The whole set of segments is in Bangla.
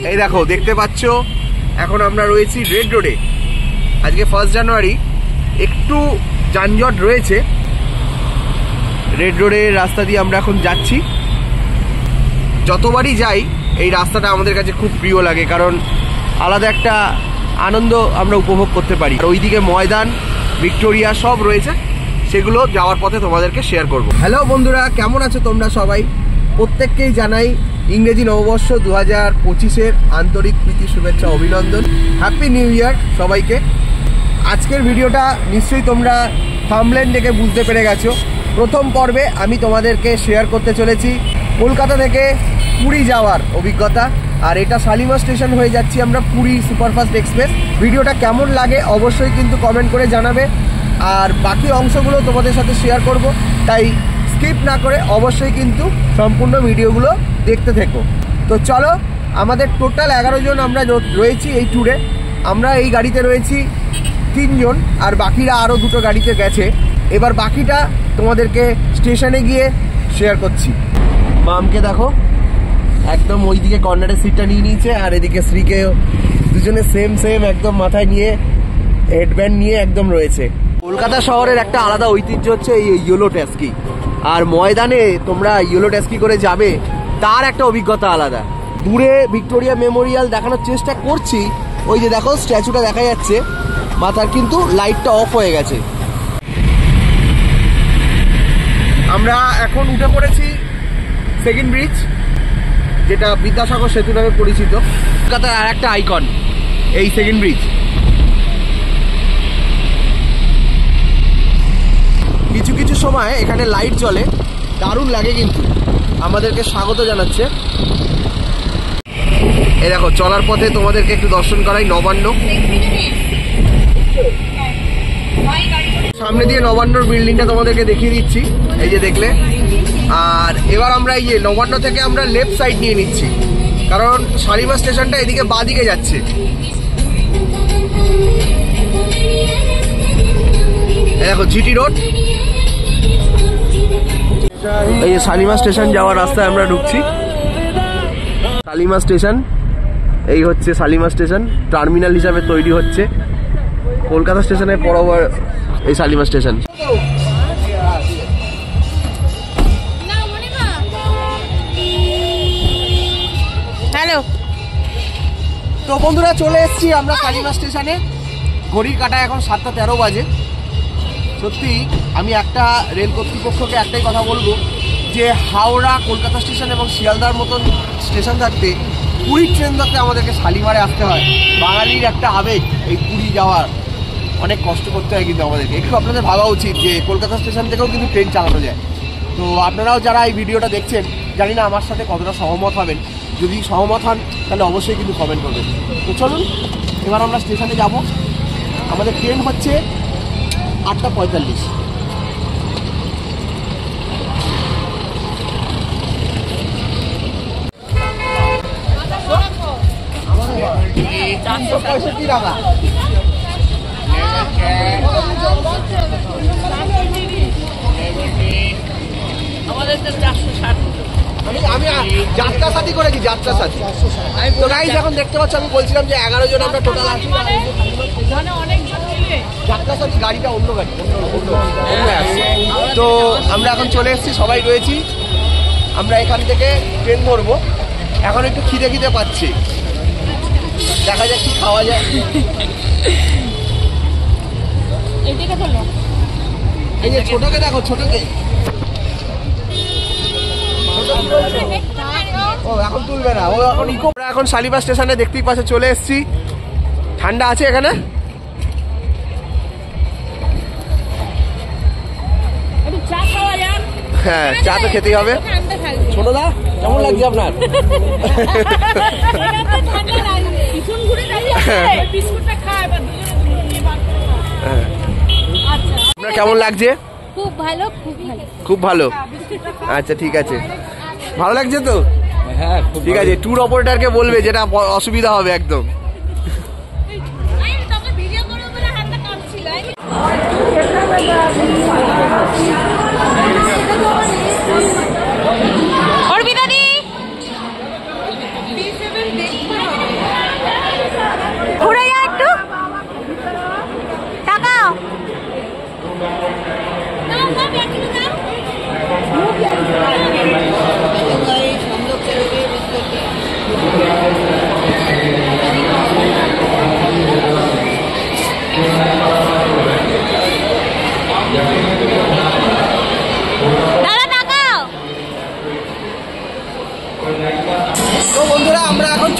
এই দেখো দেখতে পাচ্ছ এখন আমরা রয়েছি রেড রোডে। আজকে 1 জানুয়ারি, একটু যানজট রয়েছে। রেড রোডের রাস্তা দিয়ে আমরা এখন যাচ্ছি। যতবারই যাই এই রাস্তাটা আমাদের কাছে খুব প্রিয় লাগে, কারণ আলাদা একটা আনন্দ আমরা উপভোগ করতে পারি। আর ওইদিকে ময়দান, ভিক্টোরিয়া সব রয়েছে, সেগুলো যাওয়ার পথে তোমাদেরকে শেয়ার করব। হ্যালো বন্ধুরা, কেমন আছো তোমরা সবাই? প্রত্যেককেই জানাই ইংরেজি নববর্ষ 2025-এর আন্তরিক প্রীতি, শুভেচ্ছা, অভিনন্দন। হ্যাপি নিউ ইয়ার সবাইকে। আজকের ভিডিওটা নিশ্চয়ই তোমরা থাম্বনেল দেখে বুঝতে পেরে গেছো। প্রথম পর্বে আমি তোমাদেরকে শেয়ার করতে চলেছি কলকাতা থেকে পুরী যাওয়ার অভিজ্ঞতা। আর এটা শালিমার স্টেশন হয়ে যাচ্ছি আমরা, পুরী সুপারফাস্ট এক্সপ্রেস। ভিডিওটা কেমন লাগে অবশ্যই কিন্তু কমেন্ট করে জানাবে। আর বাকি অংশগুলো তোমাদের সাথে শেয়ার করব, তাই স্কিপ না করে অবশ্যই কিন্তু সম্পূর্ণ ভিডিওগুলো দেখতে থেকো। তো চলো, আমাদের টোটাল 11 জন আমরা রয়েছি এই ট্যুরে। আমরা এই গাড়িতে রয়েছি 3 জন, আর বাকিরা আরও 2টো গাড়িতে গেছে। এবার বাকিটা তোমাদেরকে স্টেশনে গিয়ে শেয়ার করছি। মামকে দেখো একদম ওইদিকে কর্নারের সিটটা নিয়ে নিয়েছে, আর এদিকে শ্রীকে দুজনে সেম একদম মাথায় নিয়ে হেডব্যান্ড নিয়ে একদম রয়েছে। কলকাতা শহরের একটা আলাদা ঐতিহ্য হচ্ছে এই ইয়েলো ট্যাক্সি। আর ময়দানে তোমরা ইয়েলো ট্যাক্সি করে যাবে, তার একটা অভিজ্ঞতা আলাদা। দূরে ভিক্টোরিয়া মেমোরিয়াল দেখানোর চেষ্টা করছি, ওই যে দেখো স্ট্যাচুটা দেখা যাচ্ছে মাথার, কিন্তু লাইটটা অফ হয়ে গেছে। আমরা এখন উঠে পড়েছি সেকেন্ড ব্রিজ, যেটা বিদ্যাসাগর সেতু নামে পরিচিত। কলকাতার আর একটা আইকন এই সেকেন্ড ব্রিজ। কিছু কিছু সময় এখানে লাইট জ্বলে, দারুণ লাগে, কিন্তু আমাদেরকে স্বাগত জানাচ্ছে। এই দেখো চলার পথে তোমাদেরকে একটু দর্শন করাই নবান্ন। সামনে দিয়ে নবান্নর বিল্ডিংটা তোমাদেরকে দেখিয়ে দিচ্ছি, এই যে দেখলে। আর এবার আমরা এই যে নবান্ন থেকে আমরা লেফট সাইড নিয়ে নিচ্ছি, কারণ শালিমার স্টেশনটা এদিকে বাঁ দিকে যাচ্ছে। দেখো জিটি রোড, এই যে শালিমার স্টেশন যাওয়ার রাস্তায় আমরা ঢুকছি। শালিমার স্টেশন, এই হচ্ছে শালিমার স্টেশন, টার্মিনাল হিসাবে তৈরি হচ্ছে কলকাতা স্টেশনের পরপর এই শালিমার স্টেশন। হ্যালো, তো বন্ধুরা চলে এসেছি আমরা শালিমার স্টেশনে। ঘড়ির কাঁটায় এখন 7:13 বাজে। সত্যি আমি একটা রেল কর্তৃপক্ষকে একটাই কথা বলবো, যে হাওড়া, কলকাতা স্টেশন এবং শিয়ালদার মতন স্টেশন থাকতে পুরীর ট্রেন ধরতে আমাদেরকে শালিমারে আসতে হয়। বাঙালির একটা আবেগ এই পুরী যাওয়ার, অনেক কষ্ট করতে হয় কিন্তু আমাদেরকে। একটু আপনাদের ভাবা উচিত যে কলকাতা স্টেশন থেকেও কিন্তু ট্রেন চালানো যায়। তো আপনারাও যারা এই ভিডিওটা দেখছেন, জানি না আমার সাথে কতটা সহমত হবেন। যদি সহমত হন তাহলে অবশ্যই কিন্তু কমেন্ট করবেন। তো চলুন এবার আমরা স্টেশনে যাব। আমাদের ট্রেন হচ্ছে 8:45। টাকা আমি যাত্রা সাথী করেছি, যাত্রা সাথী। তো গাইস এখন দেখতে পাচ্ছ, আমি বলছিলাম যে 11 জন আমরা টোটাল আছি। যাত্রা সাথী গাড়িটা অন্য গাড়ি, তো আমরা এখন চলে এসেছি, সবাই রয়েছি। আমরা এখান থেকে ট্রেন ধরবো। এখন একটু খিদে পাচ্ছি, দেখা যাক কি খাওয়া যায়। এই যে ছোটকে দেখো, ছোটকে ও এখন তুলবে না, ও এখন ইকো। এখন শালিমার স্টেশনে দেখতেই পাশে চলে এসেছি। ঠান্ডা আছে এখানে, হ্যাঁ চা তো খেতেই হবে। ছোটদা কেমন লাগছে আপনার? আপনার কেমন লাগছে? খুব ভালো, খুব ভালো, খুব ভালো। আচ্ছা ঠিক আছে, ভালো লাগছে তো? হ্যাঁ ঠিক আছে। ট্যুর অপারেটরকে বলবে, যেটা অসুবিধা হবে একদম। অর্পিতা দি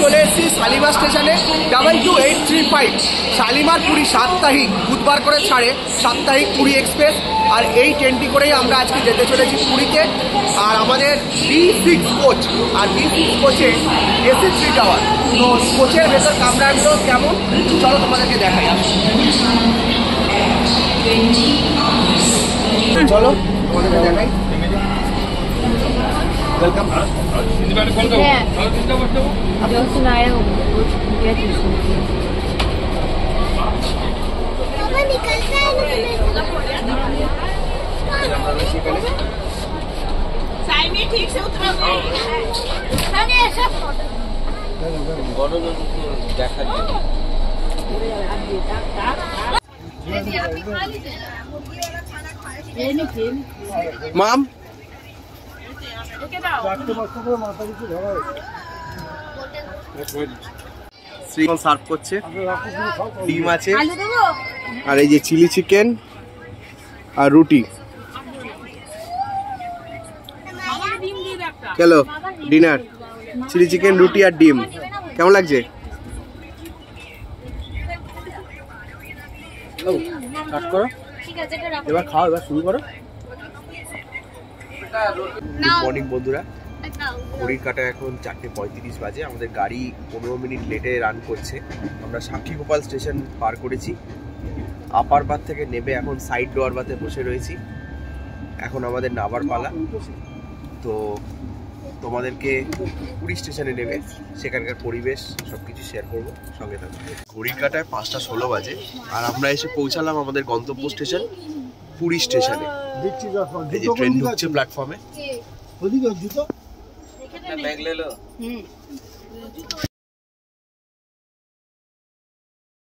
চলে এসেছি শালিমার স্টেশনে 22835 শালিমার পুরী সাপ্তাহিক বুধবার করে ছাড়ে সাপ্তাহিক পুরী এক্সপ্রেস। আর এই ট্রেনটি করেই আমরা আজকে যেতে চলেছি পুরীতে। আর আমাদের D6 কোচ, আর D6 কোচে AC 3 টাওয়ার। তো কোচের ভেতর কামরাগুলো কেমন চলো তোমাদেরকে দেখাই। চলো তোমাদেরকে দেখাই। ওয়েলকাম। হ্যাঁ जो सुनाए हो ये साइड में ठीक से उतरोगे सामने ऐसा बड़ो लोग देखा মাম শ্রীকন সার্ভ করছে, ডিম আছে, আর এই যে চিলি চিকেন আর রুটি। চলো ডিনার, চিলি চিকেন, রুটি আর ডিম। কেমন লাগছে? এবার খাও, এবার শুরু করো। গুড মর্নিং বন্ধুরা। ঘড়ির কাটা এখন 4:35 বাজে। আমাদের গাড়ি 15 মিনিট লেটে রান করছে। আমরা সাক্ষীগোপাল স্টেশন পার করেছি। আপার বাথ থেকে নেমে এখন সাইড ডোয়ার বাথে বসে রয়েছি। এখন আমাদের নাবার পালা। তো তোমাদেরকে পুরী স্টেশনে নেবে সেখানকার পরিবেশ সবকিছু শেয়ার করবো, সঙ্গে থাকবো। ঘড়ির কাটায় 5:16 বাজে আর আমরা এসে পৌঁছালাম আমাদের গন্তব্য স্টেশন পুরী স্টেশনে। এই যে ট্রেন ঢুকছে প্ল্যাটফর্মে।